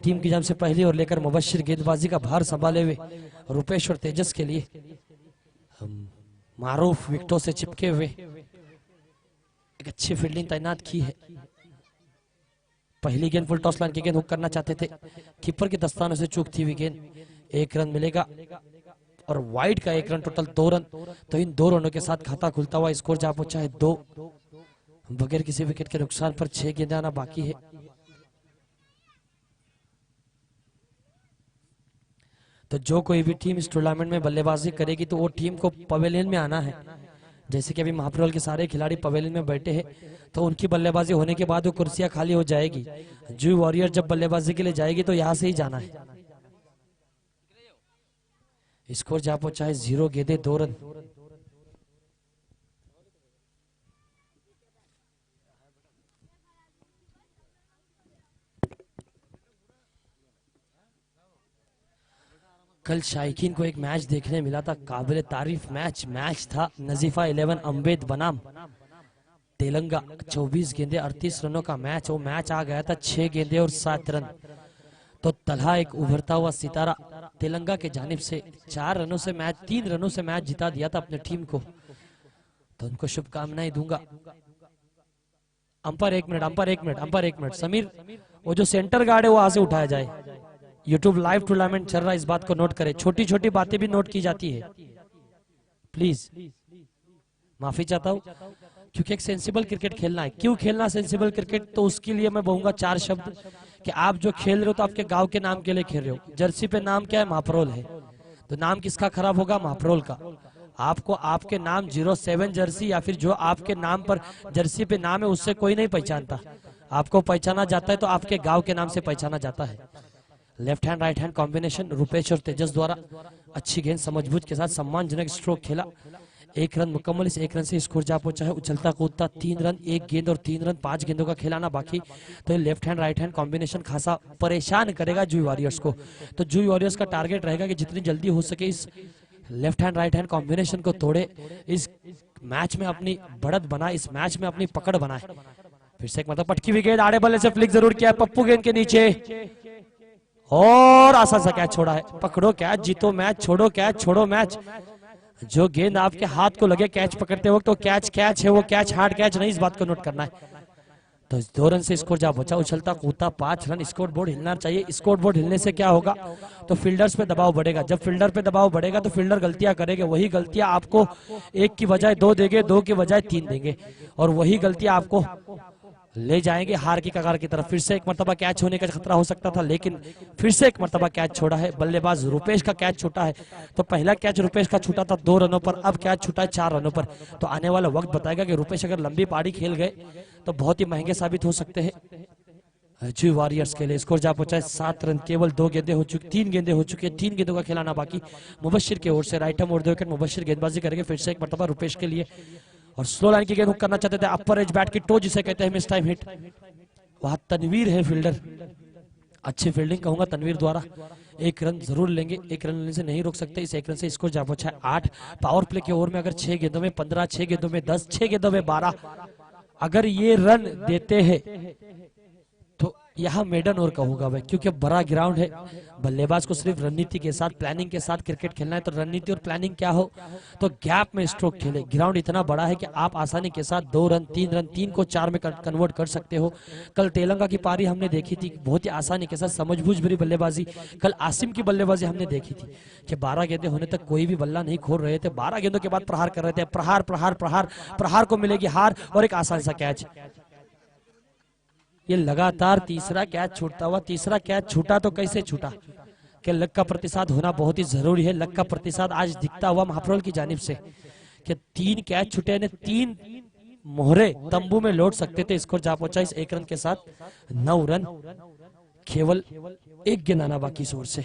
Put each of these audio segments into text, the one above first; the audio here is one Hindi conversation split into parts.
टीम की जान से पहली ओवर लेकर मुबश्शिर गेंदबाजी का भार संभाले हुए रुपेश और तेजस के लिए मारूफ विकेटों से चिपके हुए एक अच्छी फील्डिंग तैनात की है। पहली गेंद फुल टॉस लाइन की गेंद हुक करना चाहते थे, कीपर के दस्तानों से चूकती हुई गेंद, 1 रन मिलेगा और वाइड का 1 रन, टोटल 2 रन। तो इन 2 रनों के साथ खाता खुलता हुआ स्कोर जा पहुंचा है 2, बगैर किसी विकेट के नुकसान पर 6 गेंदें आना बाकी है। तो जो कोई भी टीम इस टूर्नामेंट में बल्लेबाजी करेगी तो वो टीम को पवेलियन में आना है। जैसे कि अभी महाप्रबल के सारे खिलाड़ी पवेलियन में बैठे हैं, तो उनकी बल्लेबाजी होने के बाद वो कुर्सियां खाली हो जाएगी। जू वॉरियर जब बल्लेबाजी के लिए जाएगी तो यहाँ से ही जाना है। स्कोर जा पहुंचा है 0 गेंदे 2 रन। कल शायकीन को एक मैच देखने मिला था, काबिल तारीफ मैच था नजीफा 11 अम्बेद बनाम तेलंगा। 24 गेंदे 38 रनों का मैच, वो मैच आ गया था 6 गेंदे और 7 रन। तो तलहा एक उभरता हुआ सितारा तेलंगा के जानिब से 4 रनों से मैच, 3 रनों से मैच जिता दिया था अपने टीम को, तो उनको शुभकामनाएं दूंगा। अंपायर 1 मिनट समीर, वो जो सेंटर गार्ड है वो वहां से उठाया जाए। यूट्यूब लाइव टूर्नामेंट चल रहा है, इस बात को नोट करें, छोटी छोटी बातें भी नोट की जाती है, प्लीज माफी चाहता हूँ, क्योंकि एक सेंसिबल क्रिकेट खेलना है। क्यों खेलना सेंसिबल क्रिकेट, तो उसके लिए मैं कहूंगा 4 शब्द कि आप जो खेल रहे हो तो आपके गांव के नाम के लिए खेल रहे हो। जर्सी पे नाम क्या है, महापरोल है, तो नाम किसका खराब होगा, महापरोल का। आपको आपके नाम 07 जर्सी या फिर जो आपके नाम पर जर्सी पे नाम है उससे कोई नहीं पहचानता। आपको पहचाना जाता है तो आपके गांव के नाम से पहचाना जाता है। Left hand right hand combination Rupesh और तेजस द्वारा अच्छी गेंद समझबूझ के साथ सम्मानजनक स्ट्रोक खेला। 1 रन मुकम्मल, इस 1 रन से स्कोर जा पहुंचा है उछलता कूदता 3 रन, 1 गेंद और 3 रन, 5 गेंदों का खिलाना बाकी। तो ये left hand right hand combination खासा परेशान करेगा जूही वॉरियर्स को। तो जूही वॉरियर्स का टारगेट रहेगा कि जितनी जल्दी हो सके इस left hand right hand combination को तोड़े, इस मैच में अपनी बढ़त बनाए, इस मैच में अपनी पकड़ बनाए। फिर से एक मतलब पटकी हुई गेंद आड़े बल्ले से फ्लिक जरूर किया, पप्पू गेंद के नीचे और आसान सा कैच छोड़ा है। पकड़ो कैच, जीतो मैच, छोड़ो कैच, छोड़ो मैच। जो गेंद आपके हाथ को लगे कैच पकड़ते वक्त तो कैच कैच है, वो कैच हार्ड कैच नहीं, इस बात को नोट करना है। तो इस 2 रन से स्कोर जा बचा, उछलता कूदता 5 रन। स्कोर बोर्ड हिलना चाहिए, स्कोर बोर्ड हिलने से क्या होगा, तो फील्डर्स पे दबाव बढ़ेगा। जब फील्डर पे दबाव बढ़ेगा तो फील्डर गलतियां करेंगे, वही गलतियां आपको 1 की बजाय 2 देंगे, 2 की बजाय 3 देंगे, और वही गलतियां आपको ले जाएंगे हार की कगार की तरफ। फिर से एक मर्तबा कैच होने का खतरा हो सकता था, लेकिन फिर से एक मर्तबा कैच छोड़ा है। बल्लेबाज रुपेश का कैच छूटा है, तो पहला कैच रुपेश का छूटा था 2 रनों पर, अब कैच छूटा है 4 रनों पर। तो आने वाला वक्त बताएगा कि रुपेश अगर लंबी पारी खेल गए तो बहुत ही महंगे साबित हो सकते हैं जी वॉरियर्स के लिए। स्कोर जा पहुंचा है 7 रन, केवल 2 गेंदें हो चुकी, 3 गेंदें हो चुकी है, 3 गेंदों का खिलाना बाकी। मुबश्शिर की ओर से राइट हैंड विकेट, मुबश्शिर गेंदबाजी करेंगे फिर से एक मर्तबा रुपेश के लिए, और स्लो लाइन की गेंद हुक करना चाहते थे, अपर एज बैट की टो जिसे कहते हैं, मिस टाइम हिट। वहां तनवीर है फील्डर, अच्छी फील्डिंग कहूंगा तनवीर द्वारा। 1 रन जरूर लेंगे, 1 रन लेने से नहीं रोक सकते। इस 1 रन से स्कोर जा पहुंचा है 8। पावर प्ले के ओवर में अगर 6 गेंदों में 15, 6 गेंदों में 10, 6 गेंदों में 12 अगर ये रन देते हैं तो यहाँ मेडन ओवर कहूंगा मैं, क्योंकि बड़ा ग्राउंड है। बल्लेबाज को सिर्फ रणनीति के साथ, प्लानिंग के साथ क्रिकेट खेलना है। तो रणनीति और प्लानिंग क्या हो, तो गैप में स्ट्रोक खेले। ग्राउंड इतना बड़ा है कि आप आसानी के साथ 2 रन 3 रन 3 को 4 में कन्वर्ट कर सकते हो। कल तेलंगा की पारी हमने देखी थी, बहुत ही आसानी के साथ समझबूझ भरी बल्लेबाजी। कल आसिम की बल्लेबाजी हमने देखी थी कि 12 गेंदें होने तक कोई भी बल्ला नहीं खोल रहे थे, 12 गेंदों के बाद प्रहार कर रहे थे। प्रहार प्रहार प्रहार प्रहार को मिलेगी हार, और एक आसान सा कैच। ये लगातार तीसरा कैच छूटता हुआ, तीसरा कैच छूटा तो कैसे छूटा, कि लक का प्रतिसाद होना बहुत ही जरूरी है। लक का प्रतिसाद आज दिखता हुआ महाप्रबल की जानिब से कि 3 कैच छूटे ने 3 मोहरे तंबू में लौट सकते थे। स्कोर जा पहुंचा इस 1 रन के साथ 9 रन, केवल 1 गेंद आना बाकी इस ओर से।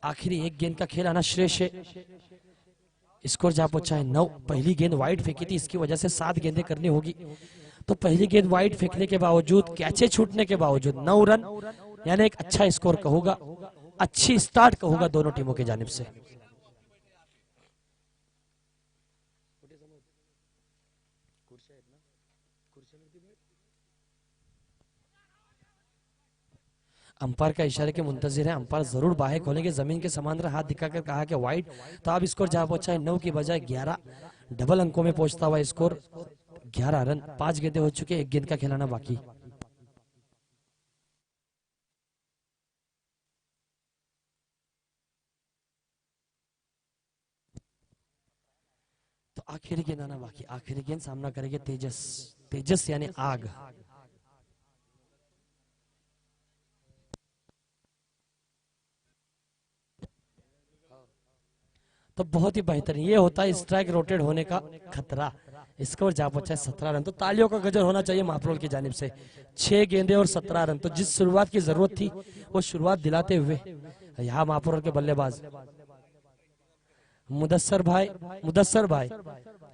आखिरी 1 गेंद का खेल आना श्रेष्ठ है। स्कोर जा पहुंचा है 9। पहली गेंद वाइड फेंकी थी, इसकी वजह से 7 गेंदें करनी होगी। तो पहली गेंद वाइड फेंकने के बावजूद, कैचे छूटने के बावजूद 9 रन, यानी एक अच्छा स्कोर कहूंगा, अच्छी स्टार्ट कहूंगा दोनों टीमों की जानिब से। अंपायर का इशारे के मुंतजिर है, अंपायर जरूर बाहें खोलेंगे, जमीन के समांतर हाथ दिखाकर कहा कि वाइड। तो अब स्कोर जहां पहुंचा है 9 की बजाय 11, डबल अंकों में पहुंचता हुआ स्कोर 11 रन। 5 गेंदें हो चुके, 1 गेंद का खिलाना बाकी। तो आखिरी गेंद आना बाकी, आखिरी गेंद सामना करेंगे तेजस, तेजस यानी आग। तो बहुत ही बेहतरीन, ये होता है स्ट्राइक रोटेट होने का खतरा। स्कोर जा पहुंचा है 17 रन। तो तालियों का गजर होना चाहिए महापौर की जानिब से। 6 गेंदे और 17 रन, तो जिस शुरुआत की जरूरत थी वो शुरुआत दिलाते हुए यहाँ महापौर के बल्लेबाज मुदस्सर भाई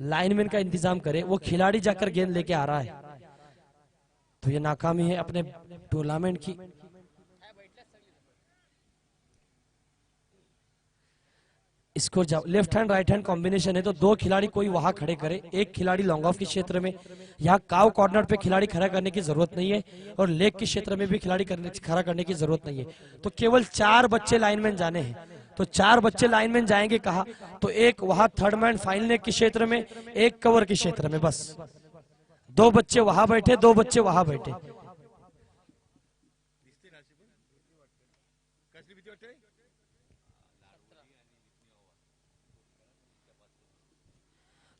लाइनमैन का इंतजाम करे, वो खिलाड़ी जाकर गेंद लेके आ रहा है। तो ये नाकामी है अपने टूर्नामेंट की। स्कोर जाओ, left hand right hand combination है, तो 2 खिलाड़ी कोई वहां खड़े करे, एक खिलाड़ी लॉन्ग ऑफ के क्षेत्र में। यहाँ काव कॉर्नर पे खिलाड़ी खड़ा करने की जरूरत नहीं है, और लेग के क्षेत्र में भी खिलाड़ी खड़ा करने की जरूरत नहीं है। तो केवल 4 बच्चे लाइनमैन जाने हैं। तो 4 बच्चे लाइनमैन जाएंगे कहा, तो एक वहां थर्ड मैन फाइनल नेक के क्षेत्र में, एक कवर के क्षेत्र में, बस 2 बच्चे वहां बैठे, 2 बच्चे वहां बैठे।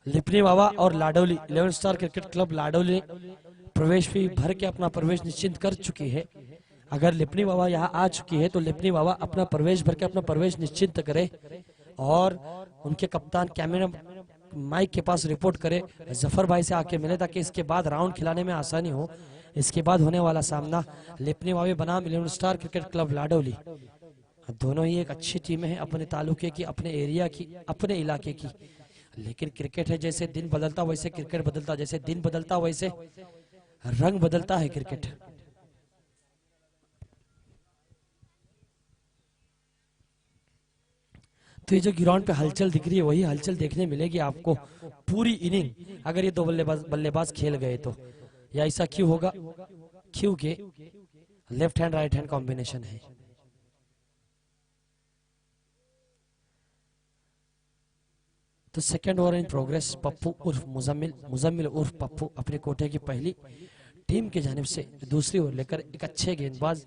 लिपनी बाबा और लाडोली 11 स्टार क्रिकेट क्लब लाडोली प्रवेश फी भर के अपना प्रवेश निश्चित कर चुकी है। अगर लिपनी बाबा यहाँ आ चुकी है तो लिपनी बाबा अपना प्रवेश भर के अपना प्रवेश निश्चित करे, और उनके कप्तान कैमरा माइक के पास रिपोर्ट करे, जफर भाई से आके मिले, ताकि इसके बाद राउंड खिलाने में आसानी हो। इसके बाद होने वाला सामना लिपनी बाबा बनाम 11 स्टार क्रिकेट क्लब लाडोली। दोनों ही एक अच्छी टीम है, अपने तालुके की, अपने एरिया की, अपने इलाके की। लेकिन क्रिकेट है, जैसे दिन बदलता वैसे क्रिकेट बदलता, जैसे दिन बदलता वैसे रंग बदलता है क्रिकेट। तो ये जो ग्राउंड पे हलचल दिख रही है, वही हलचल देखने मिलेगी आपको पूरी इनिंग, अगर ये 2 बल्लेबाज खेल गए तो। या ऐसा क्यों होगा? क्योंकि left hand right hand combination है। तो second over in progress. Pappu उर्फ मुजम्मिल उर्फ पप्पू अपने कोटे की पहली टीम की जानिब से दूसरी ओवर लेकर एक अच्छे गेंदबाज,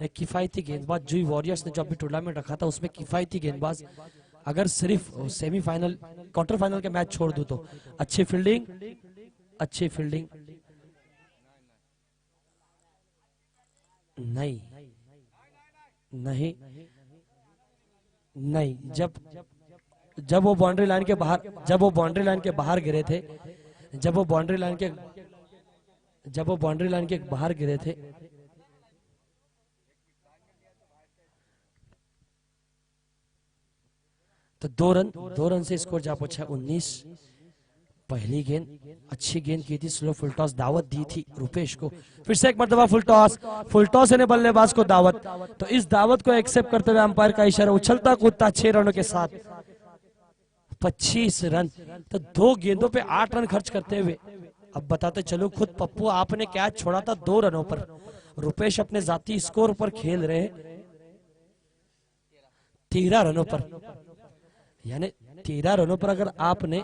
एक किफायती गेंदबाज, जो वॉरियर्स ने जो अभी टूर्नामेंट रखा था उसमें किफायती गेंदबाज, अगर सिर्फ सेमीफाइनल क्वार्टर फाइनल के मैच छोड़ दूं तो अच्छी फील्डिंग नहीं नहीं नहीं, जब वो बाउंड्री लाइन के बाहर गिरे थे, जब वो बाउंड्री लाइन के बाहर गिरे थे, तो 2 रन से स्कोर जा पहुंचा 19। पहली गेंद अच्छी गेंद की थी, स्लो फुल टॉस दावत दी थी रुपेश को। फिर से एक मर्तबा फुल टॉस ने बल्लेबाज को दावत। तो इस दावत को एक्सेप्ट करते हुए अंपायर का इशारा, उछलता कूदता 6 रनों के साथ 25 रन। तो 2 गेंदों पे 8 रन खर्च करते हुए, अब बताते चलो, खुद पप्पू आपने कैच छोड़ा था 2 रनों पर, रुपेश अपने जाती स्कोर पर खेल रहे 13 रनों पर। यानी 13 रनों पर अगर आपने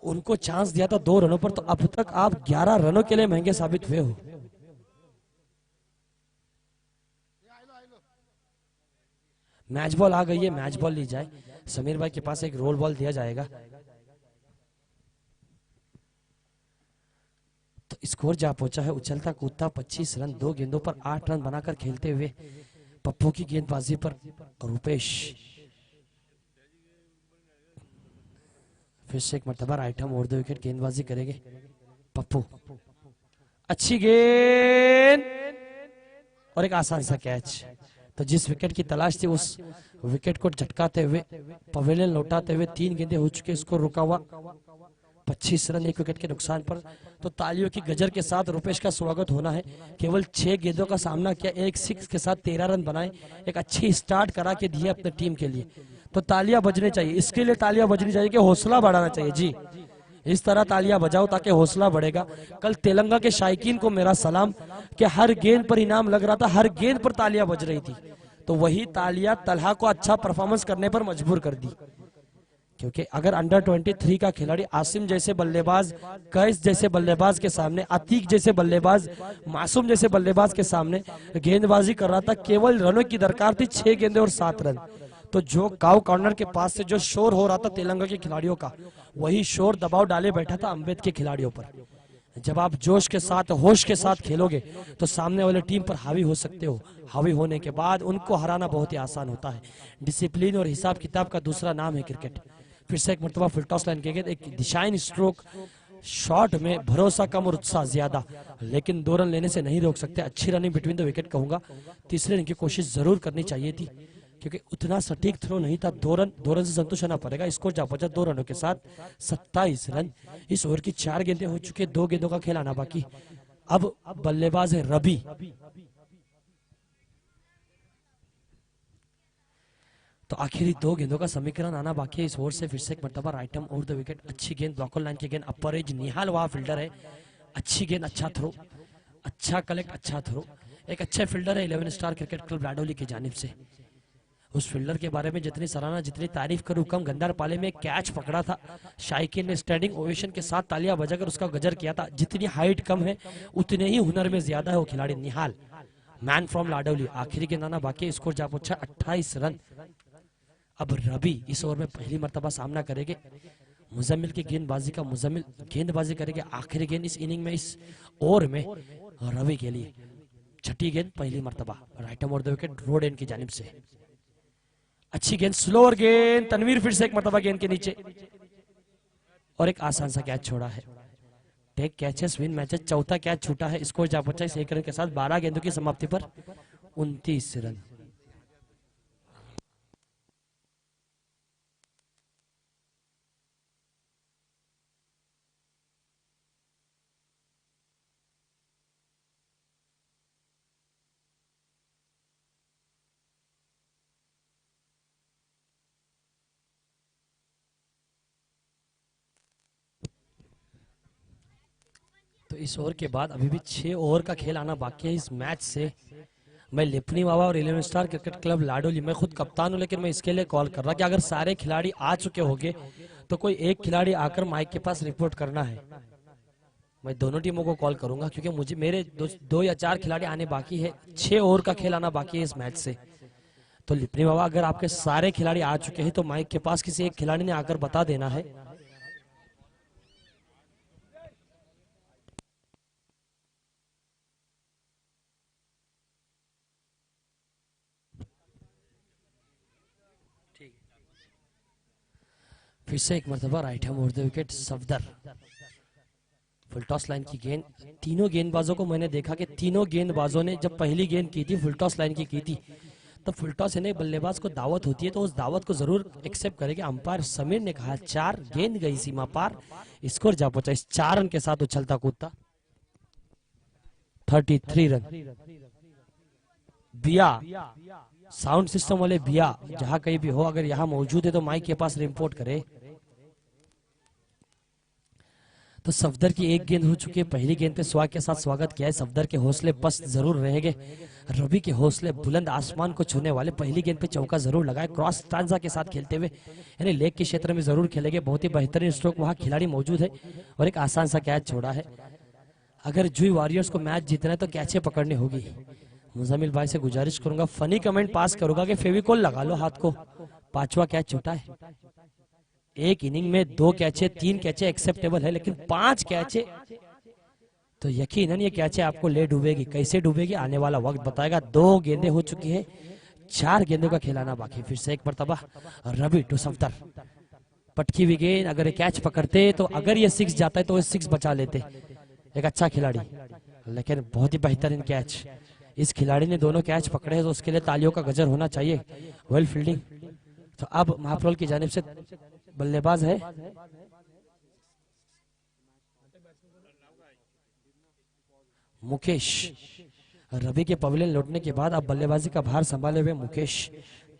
उनको चांस दिया था 2 रनों पर, तो अब तक आप 11 रनों के लिए महंगे साबित हुए हो। मैच बॉल आ गई है, मैच बॉल ली जाए। समीर भाई के पास एक रोल बॉल दिया जाएगा। तो स्कोर जा पहुंचा है उछलता कूदता 25 रन, 2 गेंदों पर 8 रन बनाकर खेलते हुए पप्पू की गेंदबाजी पर रुपेश फिर से एक मर्तबा right hand over the wicket गेंदबाजी करेंगे पप्पू। अच्छी गेंद और एक आसान सा कैच। तो जिस विकेट की तलाश थी उस विकेट को झटकाते हुए, पवेलियन लौटाते हुए 3 गेंदें हो चुके, इसको रुका हुआ 25 रन 1 विकेट के नुकसान पर। तो तालियों की गजर के साथ रुपेश का स्वागत होना है। केवल 6 गेंदों का सामना किया, एक 6 के साथ 13 रन बनाए, एक अच्छी स्टार्ट करा के दिए अपने टीम के लिए। तो तालियां बजनी चाहिए, इसके लिए तालियां बजनी चाहिए कि हौसला बढ़ाना चाहिए। जी, इस तरह तालियां बजाओ ताकि हौसला बढ़ेगा। कल तेलंगाना के शायकीन को मेरा सलाम कि हर गेंद पर इनाम लग रहा था, हर गेंद पर तालियां बज रही थी, तो वही तालियां तलहा को अच्छा परफॉर्मेंस करने पर मजबूर कर दी। क्योंकि अगर अंडर 23 का खिलाड़ी आसिम जैसे बल्लेबाज, कैस जैसे बल्लेबाज के सामने, अतीक जैसे बल्लेबाज, मासूम जैसे बल्लेबाज के सामने गेंदबाजी कर रहा था, केवल रनों की दरकार थी, 6 गेंदे और 7 रन। तो जो काउ कॉर्नर के पास से जो शोर हो रहा था तेलंगाना के खिलाड़ियों का, वही शोर दबाव डाले बैठा था अम्बेद के खिलाड़ियों पर। जब आप जोश के साथ, होश के साथ खेलोगे तो सामने वाले टीम पर हावी हो सकते हो। हावी होने के बाद उनको हराना बहुत ही आसान होता है। डिसिप्लिन और हिसाब किताब का दूसरा नाम है क्रिकेट। फिर से एक मरतबा फुल टॉस लाइन के गेंद, एक दिशाइन स्ट्रोक, शॉट में भरोसा कम और उत्साह ज्यादा, लेकिन 2 रन लेने से नहीं रोक सकते। अच्छी रनिंग बिटवीन द विकेट कहूंगा। तीसरे रन की कोशिश जरूर करनी चाहिए थी, क्योंकि उतना सटीक थ्रो नहीं था। 2 रन से संतुष्ट होना पड़ेगा। स्कोर जा पहुंचा 2 रनों के साथ 27 रन। इस ओवर की 4 गेंदें हो चुके, 2 गेंदों का खेल आना बाकी। अब बल्लेबाज है रवि। तो आखिरी 2 गेंदों का समीकरण आना बाकी है इस ओवर से। फिर से एक मरतबा right arm over the wicket, अच्छी गेंद, ब्लॉकर लाइन की गेंद, अपर एज, निहाल वहां फील्डर है, अच्छी गेंद, अच्छा थ्रो, अच्छा कलेक्ट, अच्छा थ्रो। एक अच्छे फील्डर है 11 स्टार क्रिकेट क्लब लाडोली की जानिब से। उस फील्डर के बारे में जितनी सराहना, जितनी तारीफ करूं कम। गंदार पाले में कैच पकड़ा था, शाइकिन ने स्टैंडिंग ओवेशन के साथ तालियां बजाकर उसका गजर किया था। जितनी हाइट कम है उतने ही हुनर में ज्यादा है वो खिलाड़ी निहाल, मैन फ्रॉम लाडोली। आखिरी गेंद आना बाकी, स्कोर जा पहुंचा 28 रन। अब रवि इस ओवर में पहली मर्तबा सामना करेंगे मुजम्मिल की गेंदबाजी का। मुजम्मिल गेंदबाजी करेंगे आखिरी गेंद इस इनिंग में, इस ओवर में रवि के लिए। छठी गेंद पहली मर्तबा, right arm over the wicket, road and की जानिब से। अच्छी गेंद, स्लोअर गेंद, तनवीर फिर से एक मर्तबा गेंद के नीचे और एक आसान सा कैच छोड़ा है। टेक कैचेस विन मैचेस, चौथा कैच छूटा है। स्कोर जा पहुंचा इस 1 रन के साथ 12 गेंदों की समाप्ति पर 29 रन। तो इस ओवर के बाद अभी भी 6 ओवर का खेल आना बाकी है इस मैच से। मैं लिपनी वावा और 11 स्टार क्रिकेट क्लब लाडोली, मैं खुद कप्तान हूं, लेकिन मैं इसके लिए कॉल कर रहा कि अगर सारे खिलाड़ी आ चुके होंगे तो कोई एक खिलाड़ी आकर माइक के पास रिपोर्ट करना है। मैं दोनों टीमों को कॉल करूंगा क्योंकि मुझे मेरे 2 या 4 खिलाड़ी आने बाकी है। 6 ओवर का खेल आना बाकी है इस मैच से। तो लिपनी बाबा, अगर आपके सारे खिलाड़ी आ चुके हैं तो माइक के पास किसी एक खिलाड़ी ने आकर बता देना है। फिर से एक मरतबा right hand over the wicket, Safdar. Full toss line की गेंद। तीनों गेंदबाजों को मैंने देखा कि तीनों गेंदबाजों ने जब पहली गेंद की थी, फुल टॉस लाइन की थी, तो फुल टॉस यानी बल्लेबाज को दावत होती है तो उस दावत को जरूर एक्सेप्ट करेंगे। अंपायर समीर ने कहा 4 गेंद गई सीमा पार, स्कोर जा पहुंचा इस 4 रन के साथ उछलता कूदता 33 रन। बिया, साउंड सिस्टम वाले बिया जहां कहीं भी हो, अगर यहां मौजूद है तो माइक के पास रिपोर्ट करे। तो सफदर की एक गेंद हो चुकी है। पहली गेंद पे स्वाग के साथ स्वागत किया है। सफदर के हौसले पस्त जरूर रहेंगे, रवि के हौसले बुलंद आसमान को छूने वाले। पहली गेंद पे चौका जरूर लगाए, क्रॉस स्टांजा के साथ खेलते हुए, यानी लेग के क्षेत्र में जरूर खेलेंगे। बहुत ही बेहतरीन स्ट्रोक, वहां खिलाड़ी मौजूद है और एक आसान सा कैच छोड़ा है। अगर जुई वॉरियर्स को मैच जीतना है तो कैचे पकड़नी होगी। मुजम्मिल भाई से गुजारिश करूंगा, फनी कमेंट पास करूंगा कि फेविकोल लगा लो हाथ को। 5वां कैच छूटा है। एक इनिंग में 2 कैचे, 3 कैचे एक्सेप्टेबल है, लेकिन 5 कैचे तो यकीनन ये कैचे आपको ले डूबेगी। कैसे डूबेगी आने वाला वक्त बताएगा। 2 गेंदें हो चुकी है, 4 गेंदों का खिलाना बाकी। फिर से एक मरतबा रवि टू सफदर, पटकी हुई गेंद। अगर ये कैच पकड़ते तो अगर ये 6 जाता है तो ये 6 बचा लेते। एक अच्छा खिलाड़ी, लेकिन बहुत ही बेहतरीन कैच। इस खिलाड़ी ने दोनों कैच पकड़े हैं तो उसके लिए तालियों का गजर होना चाहिए। Well fielding. तो अब महाप्रल की जानिब से बल्लेबाज है मुकेश। रवि के पवेलियन लौटने के बाद अब बल्लेबाजी का भार संभाले हुए मुकेश।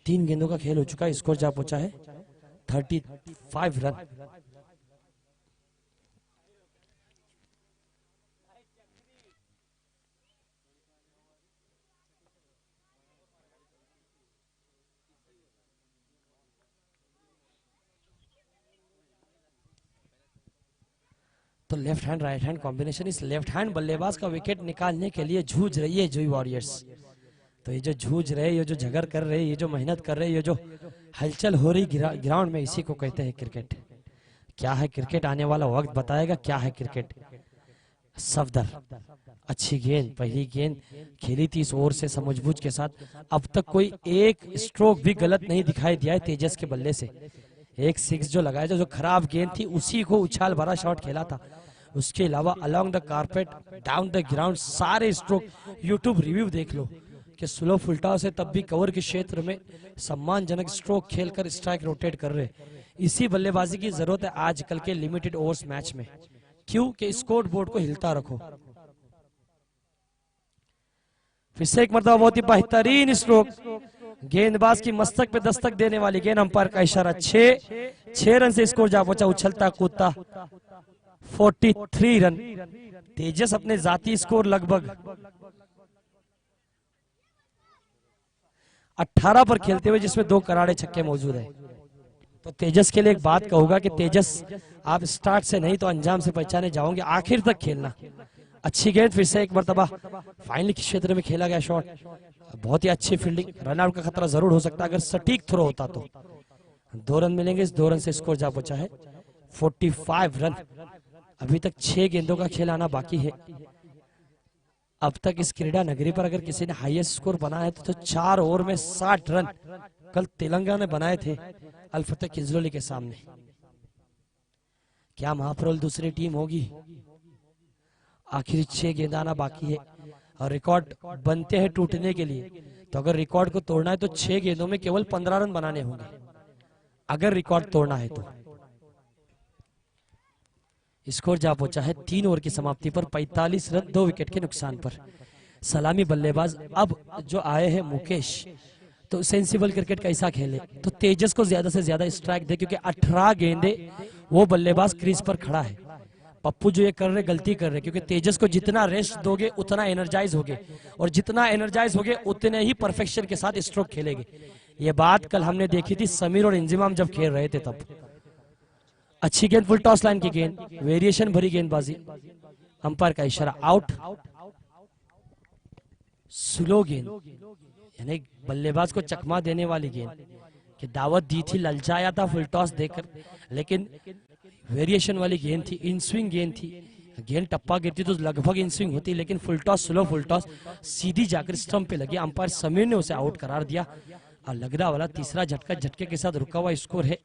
3 गेंदों का खेल हो चुका है, स्कोर जा पहुंचा है 35 रन। तो left hand right hand combination, इस लेफ्ट हैंड बल्लेबाज का विकेट निकालने के लिए जूझ रही है जुई वॉरियर्स। तो ये जो जूझ रहे, ये जो झगड़ कर रहे, ये जो मेहनत कर रहे, ये जो हलचल हो रही ग्राउंड में, इसी को कहते हैं क्रिकेट। क्या है क्रिकेट, आने वाला वक्त बताएगा क्या है क्रिकेट। सफदर, अच्छी गेंद, पहली गेंद खेली थी इस ओवर से समझबूझ के साथ। अब तक कोई एक स्ट्रोक भी गलत नहीं दिखाई दिया है तेजस के बल्ले से। एक सिक्स जो लगाया था, जो खराब गेंद थी, उसी को उछाल भरा शॉट खेला था। उसके अलावा along the carpet, down the ground, सारे स्ट्रोक यूट्यूब रिव्यू देख लो कि स्लो फुलटा से तब भी कवर के क्षेत्र में सम्मानजनक स्ट्रोक खेलकर स्ट्राइक रोटेट कर रहे। इसी बल्लेबाजी की जरूरत है आजकल के लिमिटेड ओवर्स मैच में। क्यों कि स्कोर बोर्ड को हिलता रखो। फिर से एक मरतबा बहुत ही बेहतरीन स्ट्रोक, गेंदबाज की मस्तक पे दस्तक देने वाली गेंद, अंपायर का इशारा। 6 रन से स्कोर जा पहुंचा उछलता कूदता 43 रन। तेजस अपने जाती स्कोर लगभग 18 पर खेलते हुए, जिसमें 2 कराड़े छक्के मौजूद है। तो तेजस के लिए एक बात कहूंगा कि तेजस, आप स्टार्ट से नहीं तो अंजाम से पहचाने जाओगे, आखिर तक खेलना। अच्छी गेंद, फिर से एक मरतबा फाइनल के क्षेत्र में खेला गया शॉट, बहुत ही अच्छी फील्डिंग। रनआउट का खतरा जरूर हो सकता है अगर सटीक थ्रो होता तो। 2 रन मिलेंगे, इस 2 रन से स्कोर जा पहुंचा है 45 रन। अभी तक 6 गेंदों का खेल आना बाकी है। अब तक इस क्रीडा नगरी पर अगर किसी ने हाईएस्ट स्कोर बनाया है तो 4 ओवर में 60 रन कल तेलंगाना ने बनाए थे अल-फतेह किंजलोली के सामने। क्या महापौर दूसरी टीम होगी? आखिर 6 गेंद आना बाकी है और रिकॉर्ड बनते हैं टूटने के लिए। तो अगर रिकॉर्ड को तोड़ना है तो 6 गेंदों में केवल 15 रन बनाने होंगे, अगर रिकॉर्ड तोड़ना है तो। स्कोर जा पहुंचा है 3 ओवर की समाप्ति पर 45 रन 2 विकेट के नुकसान पर। सलामी बल्लेबाज अब जो आए हैं मुकेश, तो सेंसिबल क्रिकेट कैसा खेले तो तेजस को ज्यादा से ज्यादा स्ट्राइक दे, क्योंकि 18 गेंदे वो बल्लेबाज क्रीज पर खड़ा है। पप्पू जो ये कर रहे गलती कर रहे, क्योंकि तेजस को जितना रेस्ट दोगे उतना एनर्जाइज होगे, और जितना एनर्जाइज होगे उतने ही परफेक्शन के साथ स्ट्रोक खेलेंगे। ये बात कल हमने देखी थी समीर और इंजिमाम जब खेल रहे थे तब। अच्छी गेंद, फुल टॉस लाइन की गेंद, वेरिएशन भरी गेंदबाजी, अंपायर का इशारा आउट। स्लो गेंद, यानी बल्लेबाज को चकमा देने वाली गेंद कि दावत दी थी, ललचाया था फुल टॉस देकर, लेकिन वेरिएशन वाली गेंद थी, इन स्विंग गेंद थी। गेंद टप्पा गिरती तो लगभग इन स्विंग होती, लेकिन full toss, slow full toss सीधी जाकर स्टंप पे लगी। अंपायर समीर ने उसे आउट करार दिया और लगड़ा वाला तीसरा झटका झटके के साथ रुका हुआ स्कोर है।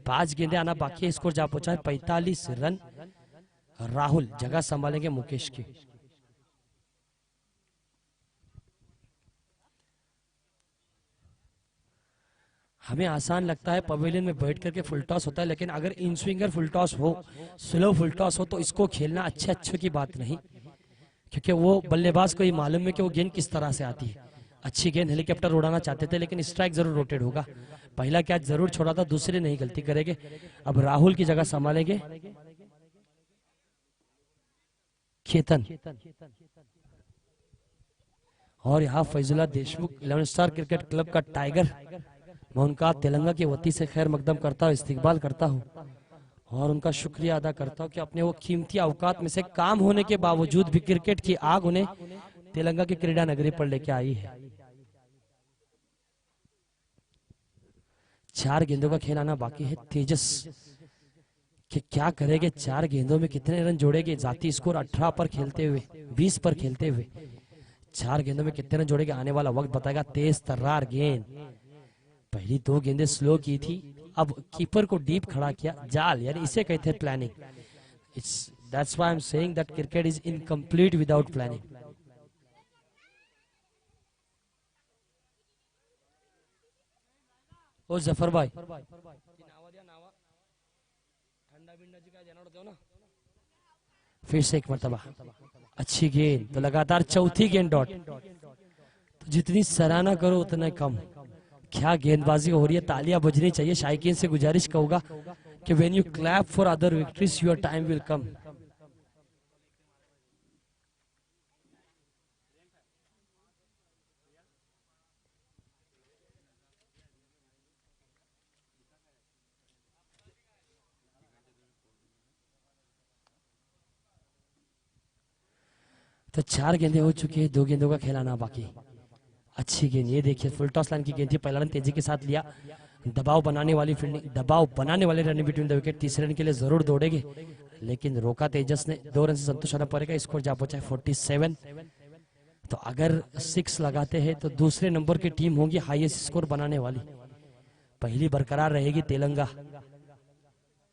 5 गेंदे आना बाकी है, स्कोर जा पहुंचा है 45 रन। राहुल जगह संभालेंगे मुकेश की। हमें आसान लगता है पवेलियन में बैठ करके फुल टॉस होता है, लेकिन अगर इन स्विंगर फुल टॉस हो, स्लो फुल टॉस हो, तो इसको खेलना अच्छे की बात नहीं, क्योंकि वो बल्लेबाज को ही मालूम है कि वो गेंद किस तरह से आती है। अच्छी गेंद हेलीकॉप्टर उड़ाना चाहते थे, लेकिन स्ट्राइक जरूर रोटेट होगा। पहला कैच जरूर छोड़ा था, दूसरे नहीं गलती करेंगे। अब राहुल की जगह संभालेंगे खेतन, और यहाँ Faizullah Deshmukh 11 star cricket club का टाइगर, मैं उनका तेलंगाना की वती से खैर मकदम करता हूँ, इस्तिकबाल करता हूँ और उनका शुक्रिया अदा करता हूँ कि अपने वो कीमती अवकात में से काम होने के बावजूद भी क्रिकेट की आग उन्हें तेलंगाना की क्रीडा नगरी पर लेके आई है। 4 गेंदों का खेल आना बाकी है। तेजस कि क्या करेंगे, 4 गेंदों में कितने रन जोड़ेंगे। जाती स्कोर 18 पर खेलते हुए, 20 पर खेलते हुए 4 गेंदों में कितने रन जोड़ेंगे, आने वाला वक्त बताएगा। तेज तर्रार गेंद, पहली 2 गेंदें स्लो की थी, अब कीपर को डीप खड़ा किया, जाल, यानी इसे कहते हैं planning. It's that's why I am saying that cricket is incomplete without planning. ओ जफर भाई, फिर से एक मरतबा अच्छी गेंद, तो लगातार चौथी गेंद डॉट। तो जितनी सराहना करो उतना कम। क्या गेंदबाजी हो रही है, तालियां बजनी चाहिए। शायकीन से गुजारिश कहूंगा कि when you clap for other victories your time will come. तो 4 गेंदें हो चुकी है, 2 गेंदों का खेलाना बाकी। अच्छी गेंद, ये देखिए फुल टॉस लाइन की गेंद थी, पहला रन तेजी के साथ लिया। दबाव बनाने वाली फील्डिंग, दबाव बनाने वाले रन बिटवीन द विकेट, तीसरे रन के लिए जरूर दौड़ेंगे, लेकिन रोका तेजस ने। 2 रन से संतोष होना पड़ेगा, स्कोर जा पहुंचा है 47। तो अगर 6 लगाते हैं तो दूसरे नंबर की टीम होगी हाईएस्ट स्कोर बनाने वाली, पहली बरकरार रहेगी तेलंगा।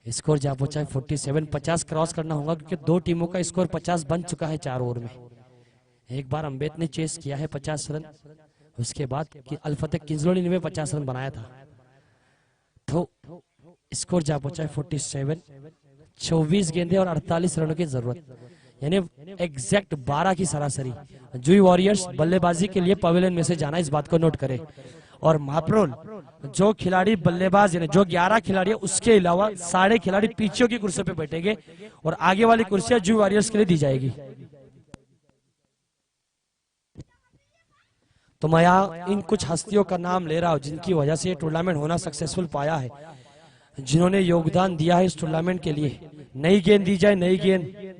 स्कोर जा पहुंचा है 47। 50 क्रॉस करना होगा क्योंकि 2 टीमों का स्कोर 50 बन चुका है 4 ओवर में। एक बार अम्बेद ने चेस किया है 50 रन, उसके बाद कि अल्फतह किंजलोली ने 50 रन बनाया था। तो स्कोर जा पहुंचा है 47। 24 गेंदे और 48 रनों की जरूरत, यानी एग्जैक्ट 12 की सरासरी। जुई वॉरियर्स बल्लेबाजी के लिए पवेलियन में से जाना, इस बात को नोट करें। और महाप्रोल जो खिलाड़ी बल्लेबाज यानी जो 11 खिलाड़ी है, उसके अलावा सारे खिलाड़ी पीछे की कुर्सी पे बैठेंगे और आगे वाली कुर्सियां जुई वॉरियर्स के लिए दी जाएगी। तो मैं यहाँ इन कुछ हस्तियों का नाम ले रहा हूं जिनकी वजह से ये टूर्नामेंट होना सक्सेसफुल पाया है, जिन्होंने योगदान दिया है इस टूर्नामेंट के लिए। नई गेंद दी जाए, नई गेंद।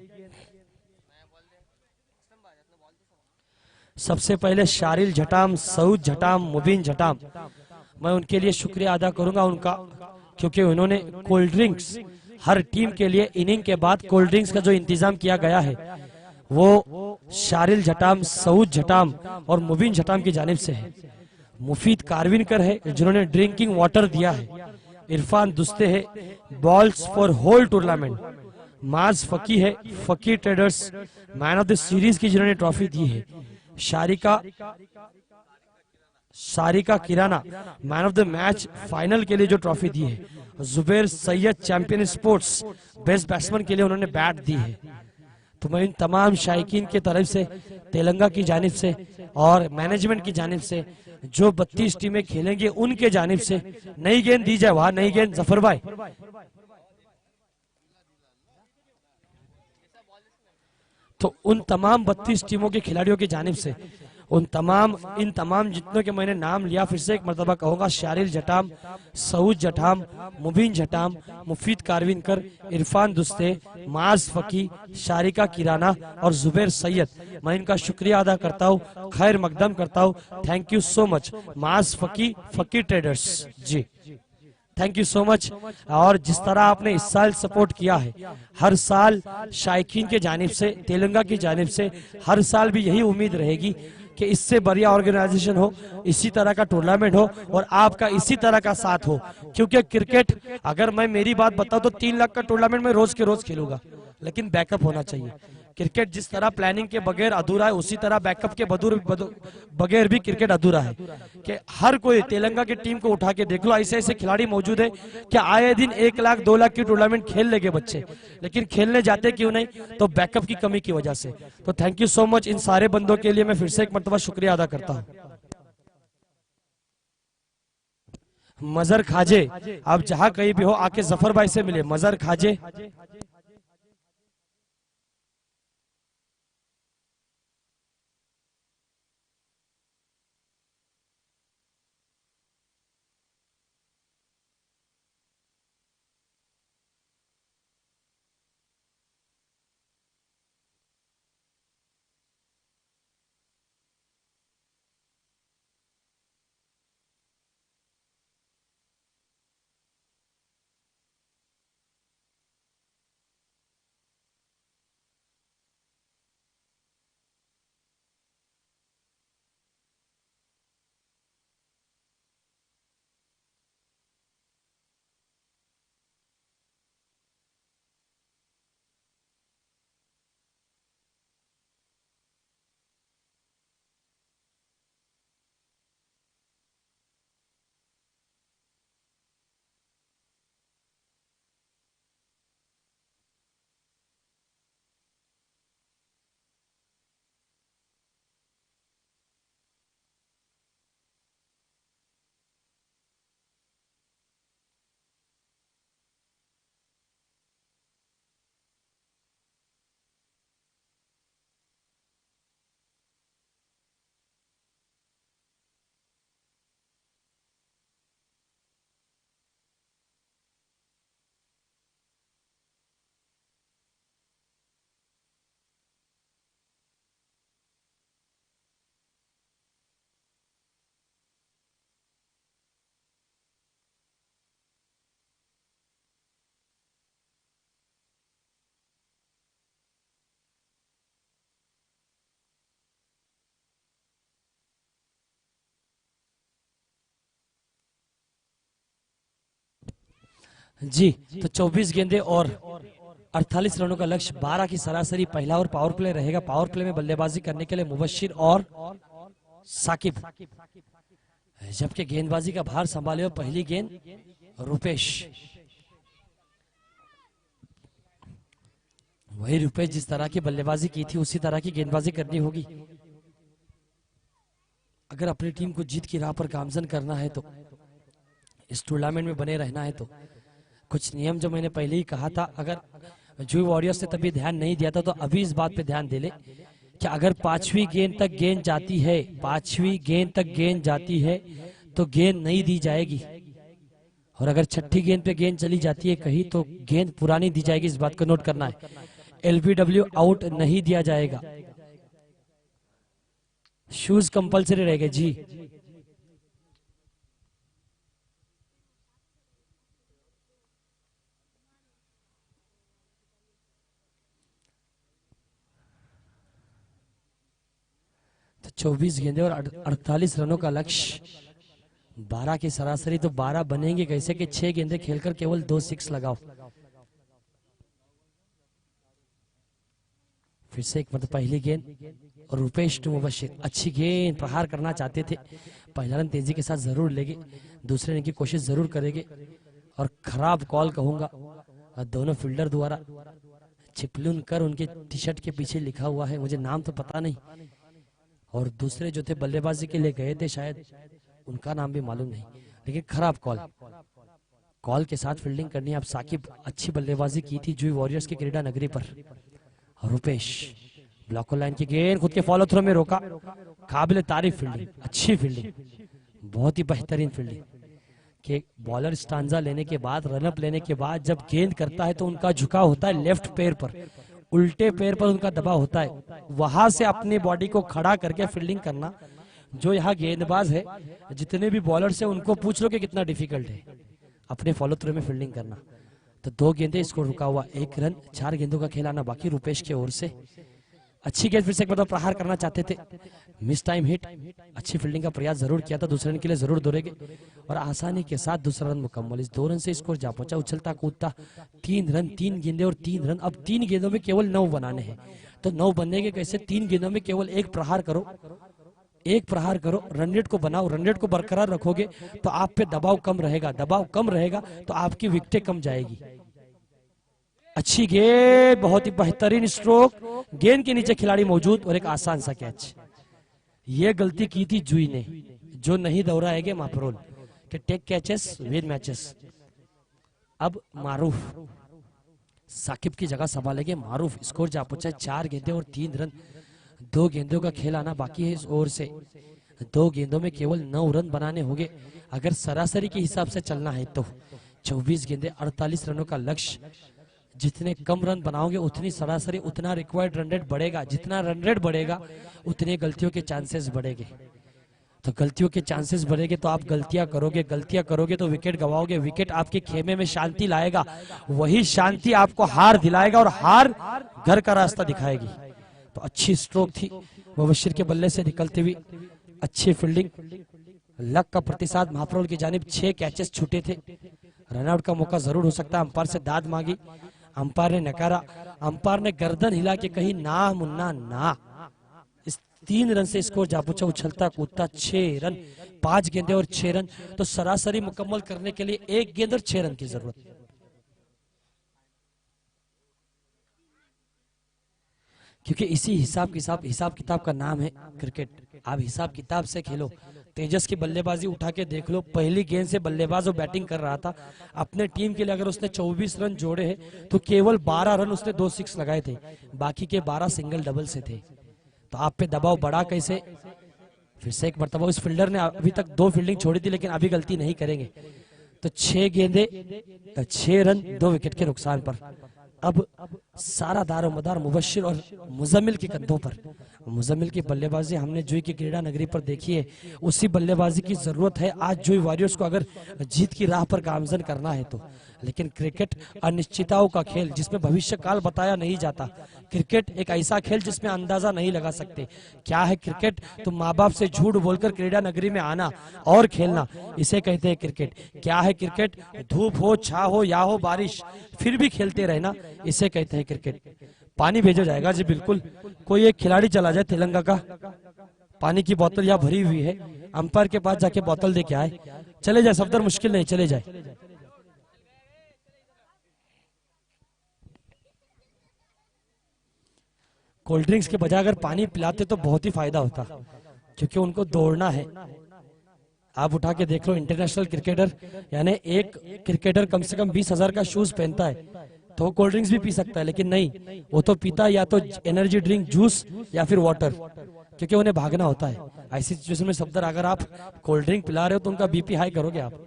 सबसे पहले शारिल झटाम, सऊद झटाम, मुबीन झटाम, मैं उनके लिए शुक्रिया अदा करूंगा उनका, क्योंकि उन्होंने कोल्ड ड्रिंक्स, हर टीम के लिए इनिंग के बाद कोल्ड ड्रिंक्स का जो इंतजाम किया गया है वो शारिल झटाम, सऊद झटाम और मुबीन झटाम की जानिब से है। मुफीद कारविनकर है जिन्होंने ड्रिंकिंग वाटर दिया है। इरफान दुस्ते है balls for whole tournament. Maaz Faki है Faki traders man of the series की जिन्होंने ट्रॉफी दी है। Sharika Sarika Kirana man of the match final के लिए जो ट्रॉफी दी है। Zubair Syed champion sports best batsman के लिए उन्होंने बैट दी है। तो मैं इन तमाम शायकीन की तरफ से, तेलंगा की जानिब से और मैनेजमेंट की जानिब से, जो 32 टीमें खेलेंगे उनके जानिब से नई गेंद दी जाए। वहां नई गेंद जफर भाई। तो उन तमाम 32 टीमों के खिलाड़ियों की जानिब से इन तमाम जितनों के मैंने नाम लिया, फिर से एक मरतबा कहूंगा, शारिल जटाम, सऊद जटाम, मुबीन जटाम, मुफीद कारविनकर, इरफान दुस्ते, माज फकी, शारिका किराना और जुबैर सैयद, मैं इनका शुक्रिया अदा करता हूँ, खैर मकदम करता हूँ। Thank you so much Maaz Faki, Faki traders ji, thank you so much. और जिस तरह आपने इस साल सपोर्ट किया है, हर साल शायकीन के जानिब से, तेलंगा की जानिब से हर साल भी यही उम्मीद रहेगी कि इससे बढ़िया ऑर्गेनाइजेशन हो, इसी तरह का टूर्नामेंट हो और आपका इसी तरह का साथ हो। क्योंकि क्रिकेट, अगर मैं मेरी बात बताऊं तो 3 लाख का टूर्नामेंट में रोज के रोज खेलूंगा, लेकिन बैकअप होना चाहिए। क्रिकेट जिस तरह प्लानिंग के बगैर अधूरा है, उसी तरह बैकअप के बगैर भी क्रिकेट अधूरा है। कि हर कोई तेलंगा की टीम को उठा के देख लो, ऐसे ऐसे खिलाड़ी मौजूद है कि आए दिन 1 लाख 2 लाख की टूर्नामेंट खेल लेंगे बच्चे, लेकिन खेलने जाते क्यों नहीं? तो बैकअप की कमी की वजह से। तो thank you so much in सारे बंदों के लिए मैं फिर से एक मरतबा शुक्रिया अदा करता हूँ। मजर खाजे, आप जहां कहीं भी हो आके जफर भाई से मिले। मजर खाजे, जी। तो 24 गेंदे और 48 रनों का लक्ष्य, 12 की सरासरी। पहला और पावर प्ले रहेगा। पावर प्ले में बल्लेबाजी करने के लिए मुबशिर और साकिब, जबकि गेंदबाजी का भार संभाले पहली गेंद रुपेश। वही रुपेश जिस तरह की बल्लेबाजी की थी उसी तरह की गेंदबाजी करनी होगी अगर अपनी टीम को जीत की राह पर गामजन करना है, तो इस टूर्नामेंट में बने रहना है। तो कुछ नियम जो मैंने पहले ही कहा था, अगर जुई वॉरियर्स ने तभी ध्यान नहीं दिया था तो अभी इस बात पे ध्यान दे ले कि अगर पांचवी गेंद तक गेंद जाती है, पांचवी गेंद तक गेंद जाती है तो गेंद नहीं दी जाएगी, और अगर छठी गेंद पे गेंद चली जाती है कहीं तो गेंद पुरानी दी जाएगी। इस बात को नोट करना है। एलबीडब्ल्यू आउट नहीं दिया जाएगा। शूज कंपलसरी रहेगा जी। तो 24 गेंदे और 48 रनों का लक्ष्य, 12 की सरासरी। तो 12 बनेंगे कैसे कि 6 गेंदे खेलकर केवल 2 सिक्स लगाओ। फिर से एक मतलब पहली गेंद और रुपेश टू मुबशिर, अच्छी गेंद, प्रहार करना चाहते थे। पहला रन तेजी के साथ जरूर लेंगे, दूसरे रन की कोशिश जरूर करेंगे, और खराब कॉल कहूंगा दोनों फील्डर द्वारा। चिपलून कर उनके टी शर्ट के पीछे लिखा हुआ है, मुझे नाम तो पता नहीं, और दूसरे जो थे बल्लेबाजी के लिए गए थे शायद उनका नाम भी मालूम नहीं, लेकिन खराब कॉल। कॉल के साथ फील्डिंग करनी। अब साकिब अच्छी बल्लेबाजी की थी जुई वॉरियर्स की क्रीडा नगरी पर। रुपेश ब्लॉक लाइन की गेंद खुद के फॉलो थ्रो में रोका। काबिल तारीफ फील्डिंग, अच्छी फील्डिंग, बहुत ही बेहतरीन फील्डिंग। कि बॉलर स्टांजा लेने के बाद, रनअप लेने के बाद जब गेंद करता है तो उनका झुकाव होता है लेफ्ट पैर पर, उल्टे पैर पर उनका दबाव होता है। वहां से अपनी बॉडी को खड़ा करके फील्डिंग करना, जो यहाँ गेंदबाज है, जितने भी बॉलर्स है उनको पूछ लो कि कितना डिफिकल्ट है अपने फॉलो थ्रू में फील्डिंग करना। तो 2 गेंदे, इसको रुका हुआ 1 रन, 4 गेंदों का खेल आना बाकी रुपेश की ओर से। अच्छी गेंद, फिर से एक बार प्रहार करना चाहते थे, मिस टाइम हिट। अच्छी फील्डिंग का प्रयास जरूर किया था, दूसरे रन के लिए जरूर दौड़ेंगे, और आसानी के साथ दूसरा रन मुकम्मल। इस 2 रन से स्कोर जा पहुंचा। उछलता कूदता 3 रन, 3 गेंदे और 3 रन। अब 3 गेंदों में केवल 9 बनाने हैं। तो 9 बनने के कैसे? 3 गेंदों में केवल 1 प्रहार करो, 1 प्रहार करो, रन रेट को बनाओ। रन रेट को बरकरार रखोगे तो आप पे दबाव कम रहेगा, दबाव कम रहेगा तो आपकी विकेटें कम जाएगी। अच्छी गेंद, बहुत ही बेहतरीन स्ट्रोक, गेंद के नीचे खिलाड़ी मौजूद और एक आसान सा कैच। ये गलती की थी जुई ने, जो नहीं दोहराएंगे मापरोल के टेक कैचेस विद मैचेस। अब मारूफ साकिब की जगह संभालेंगे। मारूफ, स्कोर जा पहुंचा 4 गेंदे और 3 रन। 2 गेंदों का खेल आना बाकी है इस ओर से। 2 गेंदों में केवल 9 रन बनाने होंगे अगर सरासरी के हिसाब से चलना है तो। 24 गेंदे 48 रनों का लक्ष्य। जितने कम रन बनाओगे उतनी सरासरी, उतना रिक्वायर्ड रन रेट बढ़ेगा। जितना रन रेट बढ़ेगा उतने गलतियों के चांसेस बढ़ेंगे। तो गलतियों के चांसेस बढ़ेंगे तो आप गलतियां करोगे, गलतियां करोगे तो विकेट गवाओगे। विकेट आपके खेमे में शांति लाएगा, वही शांति आपको हार दिलाएगा और हार घर का रास्ता दिखाएगी। तो अच्छी स्ट्रोक थी मुबशिर के बल्ले से निकलते हुए, अच्छी फील्डिंग। लक का प्रतिसाद महाप्रभु की जानिब। 6 कैचेस छूटे थे, रनआउट का मौका जरूर हो सकता है। अंपायर से दाद मांगी, अंपायर ने नकारा। अंपायर ने गर्दन हिला के कही ना मुन्ना ना। इस 3 रन से स्कोर जा पहुंचा। उछलता कूदता 6 रन, 5 गेंदे और 6 रन। तो सरासरी मुकम्मल करने के लिए 1 गेंद और 6 रन की जरूरत। क्योंकि इसी हिसाब किताब का नाम है क्रिकेट। आप हिसाब किताब से खेलो। तेजस की बल्लेबाजी उठा के देख लो, पहली गेंद से बल्लेबाज वो बैटिंग कर रहा था। अपने टीम के लिए अगर उसने 24 रन जोड़े हैं तो केवल 12 रन उसने 2 सिक्स लगाए थे, बाकी के 12 सिंगल डबल से थे। तो आप पे दबाव बढ़ा कैसे? फिर से एक मरतबा उस फील्डर ने अभी तक 2 फील्डिंग छोड़ी थी, लेकिन अभी गलती नहीं करेंगे। तो 6 गेंदे 6 रन 2 विकेट के नुकसान पर। अब सारा दारोमदार मुबश्शिर और मुजम्मिल के कंधों पर। मुजम्मिल की बल्लेबाजी हमने जुई की क्रीड़ा नगरी पर देखी है, उसी बल्लेबाजी की जरूरत है आज जुई वॉरियर्स को अगर जीत की राह पर गामजन करना है तो। लेकिन क्रिकेट अनिश्चितताओं का खेल जिसमें भविष्य काल बताया नहीं जाता। क्रिकेट एक ऐसा खेल जिसमें अंदाजा नहीं लगा सकते क्या है क्रिकेट। तो माँ बाप से झूठ बोलकर क्रीड़ा नगरी में आना और खेलना, इसे कहते हैं क्रिकेट। क्या है क्रिकेट? धूप हो, छाव हो या हो बारिश, फिर भी खेलते रहना, इसे कहते हैं क्रिकेट। पानी भेजा जाएगा जी, बिल्कुल। कोई एक खिलाड़ी चला जाए तेलंगा का, पानी की बोतल यहाँ भरी हुई है, अंपायर के पास जाके बोतल दे के आए, चले जाए, सफदर मुश्किल नहीं, चले जाए। कोल्ड ड्रिंक्स के बजाय अगर पानी पिलाते तो बहुत ही फायदा होता, क्योंकि उनको दौड़ना है। आप उठा के देख लो, इंटरनेशनल क्रिकेटर यानी एक क्रिकेटर कम से कम 20,000 का शूज पहनता है तो कोल्ड ड्रिंक्स भी पी सकता है, लेकिन नहीं, वो तो पीता या तो एनर्जी ड्रिंक, जूस या फिर वाटर, क्योंकि उन्हें भागना होता है। ऐसी सिचुएशन में सफदर अगर आप कोल्ड ड्रिंक पिला रहे हो तो उनका बीपी हाई करोगे आप।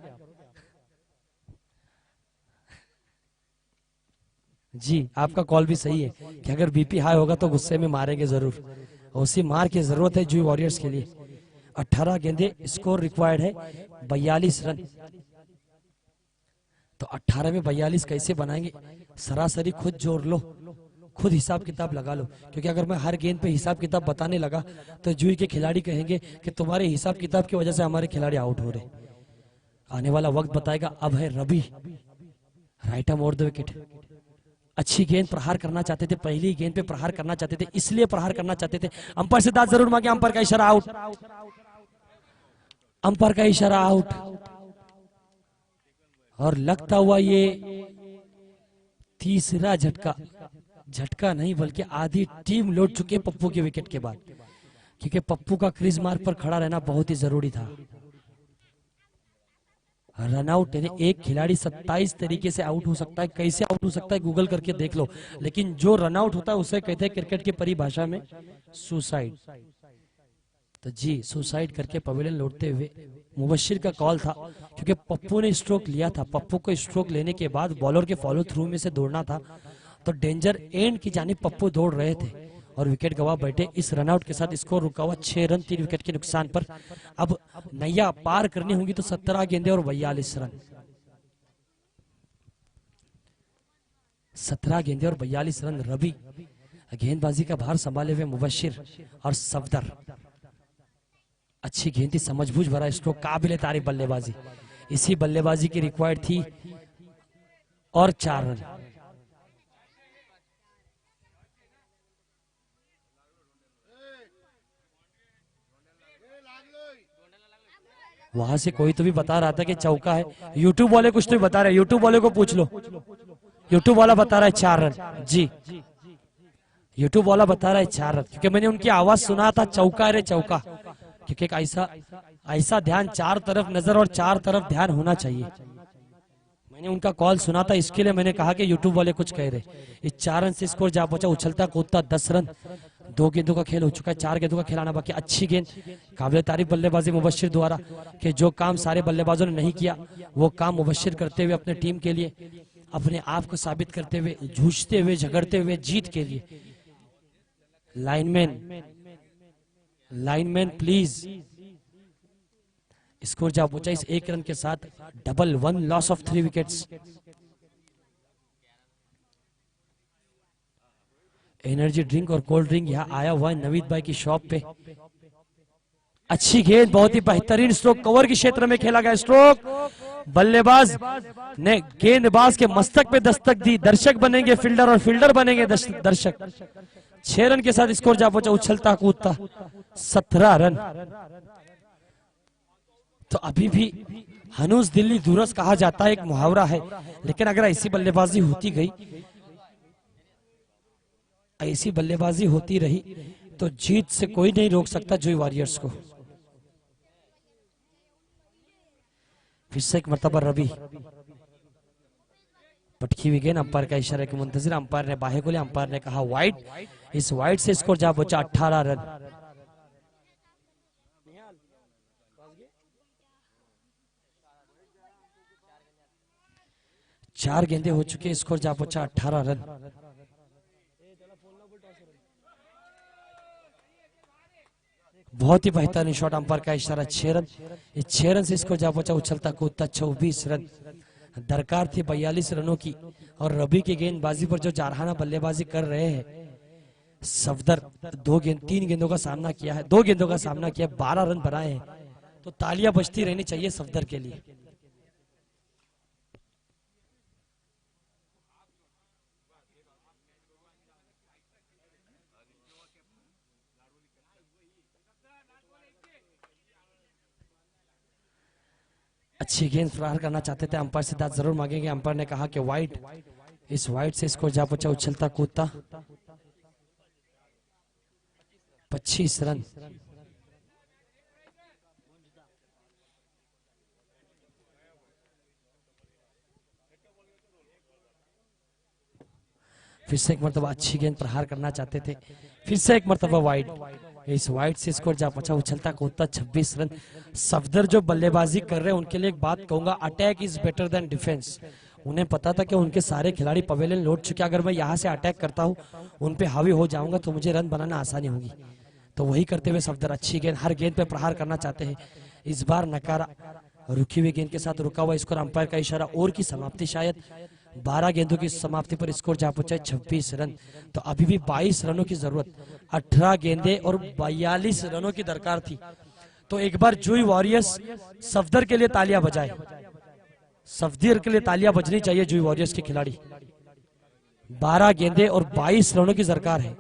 जी, आपका कॉल भी सही है कि अगर बीपी हाई होगा तो गुस्से में मारेंगे जरूर, उसी मार की जरूरत है जुई वॉरियर्स के लिए। 18 गेंदे, स्कोर रिक्वायर्ड है 42 रन। तो 18 में 42 कैसे बनाएंगे? सरासरी खुद जोड़ लो, खुद हिसाब किताब लगा लो, क्योंकि अगर मैं हर गेंद पे हिसाब किताब बताने लगा तो जुई के खिलाड़ी कहेंगे कि तुम्हारे हिसाब किताब की वजह से हमारे खिलाड़ी आउट हो रहे। आने वाला वक्त बताएगा। अब है Ravi, right arm over the wicket. अच्छी गेंद प्रहार करना चाहते थे, पहली गेंद पे प्रहार करना चाहते थे, इसलिए प्रहार करना चाहते थे। अंपायर से दाद जरूर मांगे, अंपायर का इशारा आउट, अंपायर का इशारा आउट। और लगता हुआ ये तीसरा झटका, झटका नहीं बल्कि आधी टीम लौट चुकी है पप्पू के विकेट के बाद, क्योंकि पप्पू का क्रीज मार्क पर खड़ा रहना बहुत ही जरूरी था। रनआउट यानी एक खिलाड़ी 27 तरीके से आउट हो सकता है, कैसे आउट हो सकता है गूगल करके देख लो, लेकिन जो रनआउट होता है उसे कहते हैं क्रिकेट की परिभाषा में सुसाइड। तो जी, सुसाइड करके पवेलियन लौटते हुए मुबश्शिर का कॉल था, क्योंकि पप्पू ने स्ट्रोक लिया था। पप्पू को स्ट्रोक लेने के बाद बॉलर के फॉलो थ्रू में से दौड़ना था, तो डेंजर एंड की जानिब पप्पू दौड़ रहे थे और विकेट गवा बैठे। इस रनआउट के साथ स्कोर रुका हुआ 6 रन 3 विकेट के नुकसान पर। अब नैया पार करनी होगी तो 17 गेंदे और 42 रन। 17 गेंदे और 42 रन। रवि, गेंदबाजी का भार संभाले हुए मुबश्शिर और सफदर। अच्छी गेंद, समझबूझ भरा स्ट्रोक, काबिले तारीफ बल्लेबाजी। इसी बल्लेबाजी की रिक्वायर्ड थी और 4 रन। वहां से कोई तो भी बता रहा था कि चौका है। यूट्यूब वाले कुछ तो भी बता रहे, यूट्यूब वाले को पूछ लो। यूट्यूब वाला बता रहा है 4 रन। जी, यूट्यूब वाला बता रहा है 4 रन, क्योंकि मैंने उनकी आवाज सुना था, चौका रे चौका। क्योंकि एक ऐसा ध्यान, चार तरफ नजर और चार तरफ ध्यान होना चाहिए। मैंने उनका कॉल सुना था, इसके लिए मैंने कहा कि यूट्यूब वाले कुछ कह रहे। इस 4 रन से स्कोर जा पहुंचा, उछलता कूदता 10 रन। 2 गेंदों का खेल हो चुका है, 4 गेंदों का खिलाना बाकी। अच्छी गेंद, काबिल तारीफ बल्लेबाजी मुबश्शिर द्वारा, कि जो काम सारे बल्लेबाजों ने नहीं किया वो काम मुबश्शिर करते हुए अपने टीम के लिए, अपने आप को साबित करते हुए, जूझते हुए, झगड़ते हुए जीत के लिए। Lineman please. स्कोर जा पहुंचा इस 1 रन के साथ, double 1 loss of 3 wickets. Energy drink और कोल्ड ड्रिंक यहाँ आया हुआ है नवीद भाई की शॉप पे। अच्छी गेंद, बहुत ही बेहतरीन स्ट्रोक, कवर के क्षेत्र में खेला गया स्ट्रोक। बल्लेबाज ने गेंदबाज के मस्तक पे दस्तक दी। दर्शक बनेंगे फील्डर और फील्डर बनेंगे दर्शक। 6 रन के साथ स्कोर जा पहुंचा, उछलता कूदता 17 रन। तो अभी भी हनूज दिल्ली दूरस कहा जाता है, एक मुहावरा है, लेकिन अगर ऐसी बल्लेबाजी होती गई, ऐसी बल्लेबाजी होती रही तो जीत से कोई नहीं रोक सकता जुई वॉरियर्स को। फिर से एक मरतबा रवि, पटकी हुई गेंद, अंपायर का इशारा के मुंतजिर, अंपायर ने बाहे को लिया, अंपायर ने कहा वाइड। इस वाइड से स्कोर जा पहुंचा 18 रन। चार गेंदे हो चुके, स्कोर जा पहुंचा 18 रन। बहुत ही बेहतरीन शॉट, अंपायर का इशारा 6 रन। इस 6 रन से स्कोर जा पहुंचा उछलता कूदता 24 रन। दरकार थी 42 रनों की। और रवि की गेंदबाजी पर जो जारहाना बल्लेबाजी कर रहे हैं सफदर, 3 गेंदों का सामना किया है, 2 गेंदों का सामना किया, 12 रन बनाए हैं, तो तालियां बजती रहनी चाहिए सफदर के लिए। अच्छी गेंद प्रहार करना चाहते थे, अंपायर से दाद जरूर मांगेंगे। अंपायर ने कहा कि वाइड, इस वाइड से स्कोर जा पहुंचा उछलता कूदता 25 रन। फिर से एक मरतबा अच्छी गेंद प्रहार करना चाहते थे, फिर से एक मरतबा वाइड, इस वाइड से स्कोर जा पहुंचा उछलता कूदता 26 रन। सफदर जो बल्लेबाजी कर रहे हैं उनके लिए एक बात कहूंगा, attack is better than defence. उन्हें पता था कि उनके सारे खिलाड़ी पवेलियन लौट चुके, अगर मैं यहाँ से अटैक करता हूँ उन पे हावी हो जाऊंगा तो मुझे रन बनाना आसानी होगी। तो वही करते हुए सफदर अच्छी गेंद, हर गेंद पे प्रहार करना चाहते हैं। इस बार नकारा, रुकी हुई गेंद के साथ रुका हुआ स्कोर, अंपायर का इशारा ओवर की समाप्ति शायद। 12 गेंदों की समाप्ति पर स्कोर जा पहुंचा 26 रन। तो अभी भी 22 रनों की जरूरत, 18 गेंदें और 42 रनों की दरकार थी। तो एक बार जुई वॉरियर्स सफदर के लिए तालियां बजाए, सफदर के लिए तालियां बजनी चाहिए जुई वॉरियर्स के खिलाड़ी। 12 गेंदें और 22 रनों की दरकार है।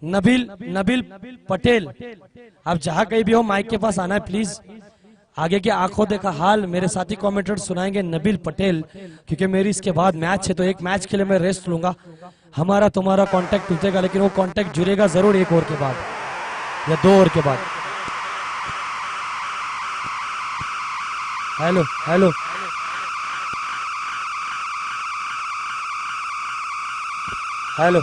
नबील नबील पटेल, आप जहां कहीं भी हो माइक के पास आना है प्लीज। आगे की आंखों देखा हाल मेरे साथी कमेंटेटर सुनाएंगे नबील पटेल, क्योंकि मेरी इसके बाद मैच है, तो एक मैच के लिए मैं रेस्ट लूंगा। हमारा तुम्हारा कांटेक्ट टूटेगा, लेकिन वो कांटेक्ट जुड़ेगा जरूर 1 ओवर के बाद या 2 ओवर के बाद। हेलो हेलो हेलो,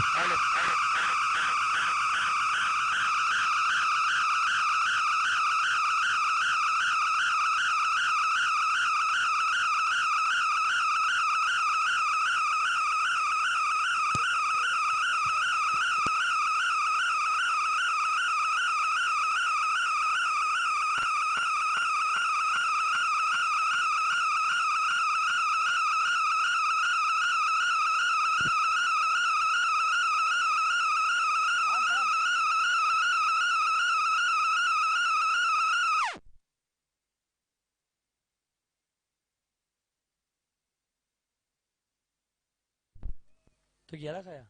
तो 11 खाया।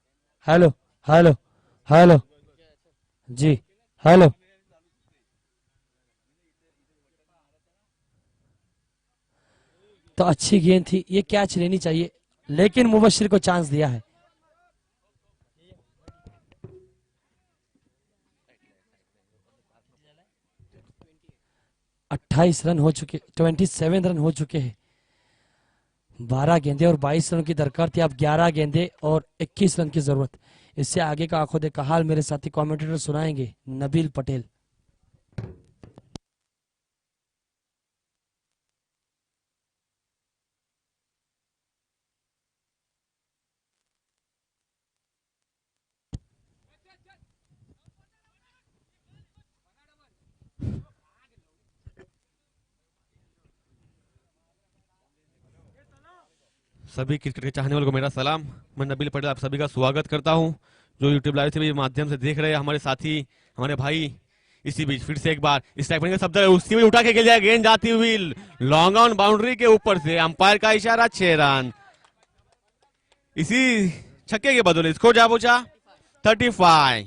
हेलो हेलो हेलो जी, हेलो। तो अच्छी गेंद थी, ये कैच लेनी चाहिए, लेकिन मुबशिर को चांस दिया है। 28 रन हो चुके, 27 रन हो चुके हैं। 12 गेंदे और 22 रन की दरकार थी, अब 11 गेंदे और 21 रन की जरूरत। इससे आगे का आंखों देखा हाल मेरे साथी कमेंटेटर सुनाएंगे नबील पटेल। सभी क्रिकेट के चाहने वालों को मेरा सलाम। मैं नबील पटेल आप सभी का स्वागत करता हूं, जो यूट्यूब लाइव से भी माध्यम से देख रहे हैं हमारे साथी, हमारे भाई। इसी बीच फिर से एक बार स्ट्राइक का शब्द है, उसी में उठा के खेल जाए, गेंद जाती हुई लॉन्ग ऑन बाउंड्री के ऊपर से, अंपायर का इशारा 6 रन। इसी छक्के के बदले स्कोर जा पहुंचा 35।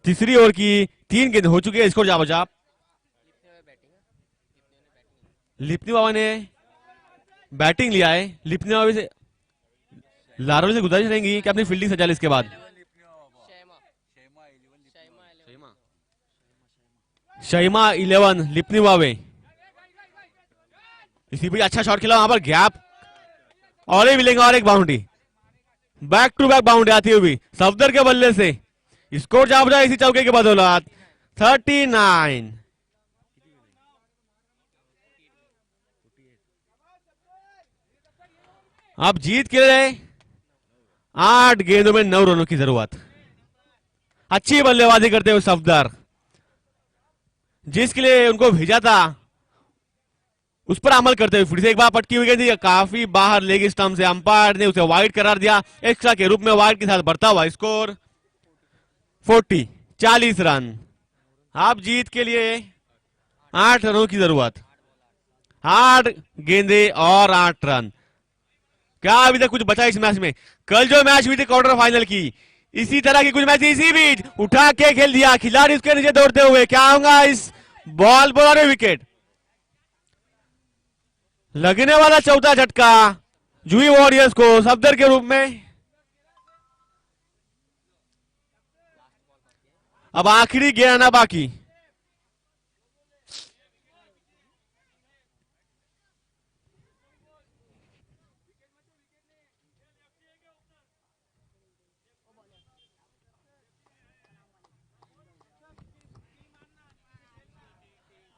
तीसरी ओवर की 3 गेंद हो चुकी है, स्कोर जा पहुंचा लिपनी बाबा ने बैटिंग लिया है। लिपनी बाबा से लारोली से गुजारिश रहेंगी कि अपनी फील्डिंग सजा ले। इसके बाद शैमा 11 लिपनी बाबे। इसी भी अच्छा शॉट खेला वहां पर, गैप और ही मिलेंगे और एक boundary. Back to back boundary आती हुई सफदर के बल्ले से स्कोर जा बजा इसी चौके के बदौलत 39। अब जीत के लिए 8 गेंदों में 9 रनों की जरूरत। अच्छी बल्लेबाजी करते हुए सफदर, जिसके लिए उनको भेजा था उस पर अमल करते हुए फिर से एक बार पटकी हुई गेंद काफी बाहर लेग स्टंप से अंपायर ने उसे वाइड करार दिया। एक्स्ट्रा के रूप में वाइड के साथ बढ़ता हुआ स्कोर 40 रन। आप जीत के लिए 8 रनों की जरूरत, 8 गेंदे और 8 रन। क्या अभी तक कुछ बचा इस मैच में? कल जो मैच हुई थी क्वार्टर फाइनल की, इसी तरह की कुछ मैच इसी बीच उठा के खेल दिया खिलाड़ी उसके नीचे दौड़ते हुए। क्या होगा इस बॉल पर? विकेट लगने वाला चौथा झटका जुही वॉरियर्स को सफदर के रूप में। अब आखिरी गेंद आना बाकी।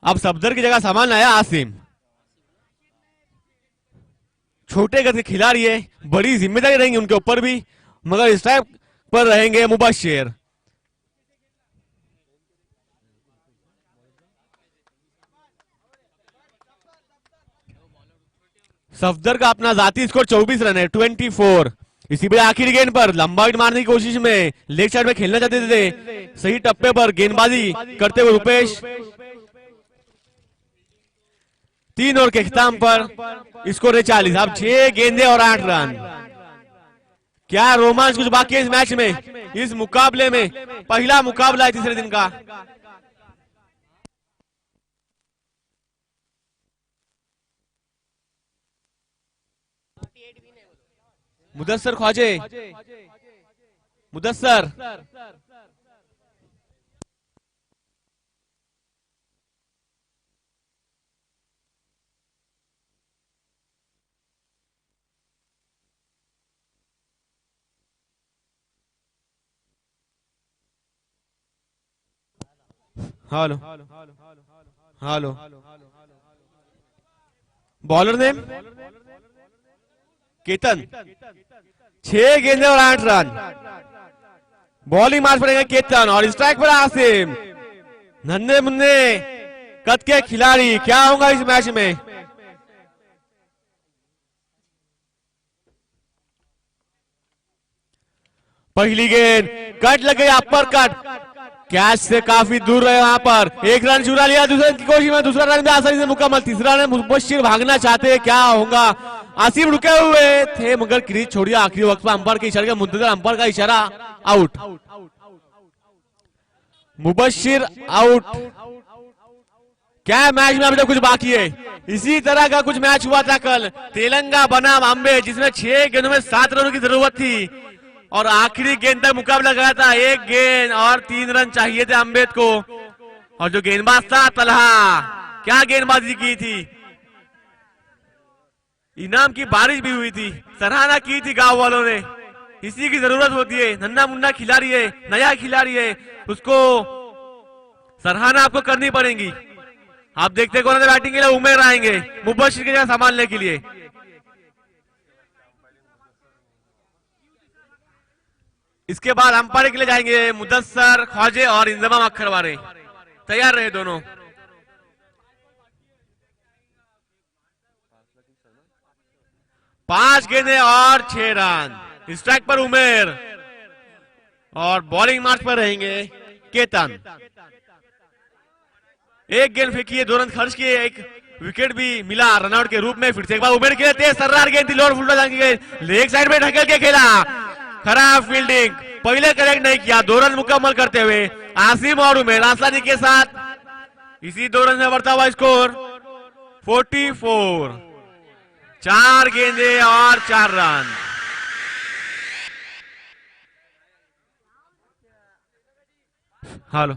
अब सफदर की जगह सामान आया आसिम। छोटे गज के खिलाड़ी है, बड़ी जिम्मेदारी रहेंगी उनके ऊपर भी, मगर स्ट्राइक पर रहेंगे मुबश्शिर। सफदर का अपना जाती स्कोर 24 रन है, 24। इसी पे आखिरी गेंद पर लंबा हिट मारने की कोशिश में लेग साइड में खेलना चाहते थे, सही टप्पे पर गेंदबाजी करते हुए रुपेश। 3 ओवर के खिताम पर स्कोर है 40। अब 6 गेंदे और 8 रन। क्या रोमांच कुछ बाकी है इस मैच में, इस मुकाबले में? पहला मुकाबला है तीसरे दिन का। Mudassar Khwaje, Mudassar hello hello. Bowler name Ketan. 6 गेंदे और 8 रन। बॉलिंग मार्च पड़ेगा केतन और स्ट्राइक पर आसिम। नन्हे मुन्ने कद के खिलाड़ी, क्या होगा इस मैच में? पहली गेंद कट लग गई, अपर कट, कैच से काफी दूर रहे वहां पर। 1 रन चुरा लिया दूसरे की कोशिश में, दूसरा रन भी आसानी से मुकम्मल। तीसरा रन मुबश्शिर भागना चाहते, क्या होगा? आसिम रुके हुए थे मगर क्रीज छोड़ दिया आखिरी वक्त पर अंपायर के इशारे, मुद्दत अंपायर का इशारा, आउट। मुबश्शिर आउट। क्या मैच में अभी तक कुछ बाकी है? इसी तरह का कुछ मैच हुआ था कल तेलंगा बनाम अम्बे, जिसमें 6 गेंदों में 7 रनों की जरूरत थी और आखिरी गेंद तक मुकाबला गया था। 1 गेंद और 3 रन चाहिए थे अम्बेद को। और जो गेंदबाज था तलहा, क्या गेंदबाजी की थी, इनाम की बारिश भी हुई थी, सराहना की थी गांव वालों ने। इसी की जरूरत होती है, नन्ना मुन्ना खिलाड़ी है, नया खिलाड़ी है, उसको सराहना आपको करनी पड़ेगी। आप देखते कौन सा बैटिंग के लिए उमेर आएंगे मुबश्शिर की जगह संभालने के लिए। इसके बाद अंपायर के लिए जाएंगे मुदस्सर ख्वाजे और इंजमाम अख्तर वाले। तैयार रहे दोनों। पांच गेंदें और 6 रन। स्ट्राइक पर उमेर और बॉलिंग मार्च पर रहेंगे केतन। 1 गेंद फेंकी है, 2 रन खर्च किए, 1 विकेट भी मिला रनआउट के रूप में। फिर से एक बार उमेर के लिए तेज सर्रार गेंद थी, लोअर फुल टॉस की गेंद लेग साइड में ढकेल के खेला, खराब फील्डिंग, पहले करेक्ट नहीं किया। 2 रन मुकम्मल करते हुए आसिम और उमेर आसानी के साथ इसी 2 रन से बढ़ता हुआ स्कोर 44। 4 गेंदे और 4 रन। हेलो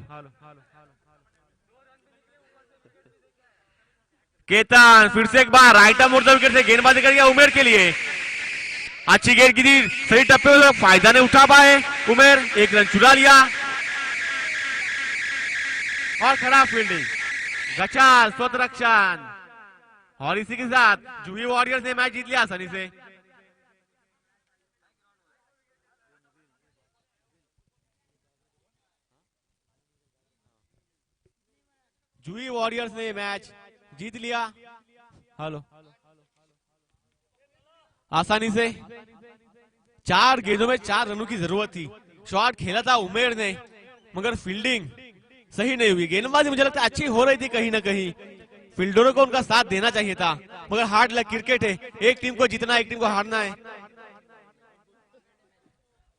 केतन फिर से एक बार राइट आर्म मोड़ता विकेट से गेंदबाजी कर गया उमेर के लिए। अच्छी गेंद की थी, सही टप्पे में फायदा नहीं उठा पाए उमेर, 1 रन चुरा लिया। और खराब फील्डिंग, गचाल स्वतरक्षण, और इसी के साथ जूही वॉरियर्स ने मैच जीत लिया आसानी से। जूही वॉरियर्स ने मैच जीत लिया। हेलो आसानी से 4 गेंदों में 4 रनों की जरूरत थी। शॉट खेला था उमेर ने, मगर फील्डिंग सही नहीं हुई। गेंदबाजी मुझे लगता है अच्छी हो रही थी, कहीं ना कहीं फील्डरों को उनका साथ देना चाहिए था, मगर हार्ड लक क्रिकेट है, एक टीम को जीतना एक टीम को हारना है।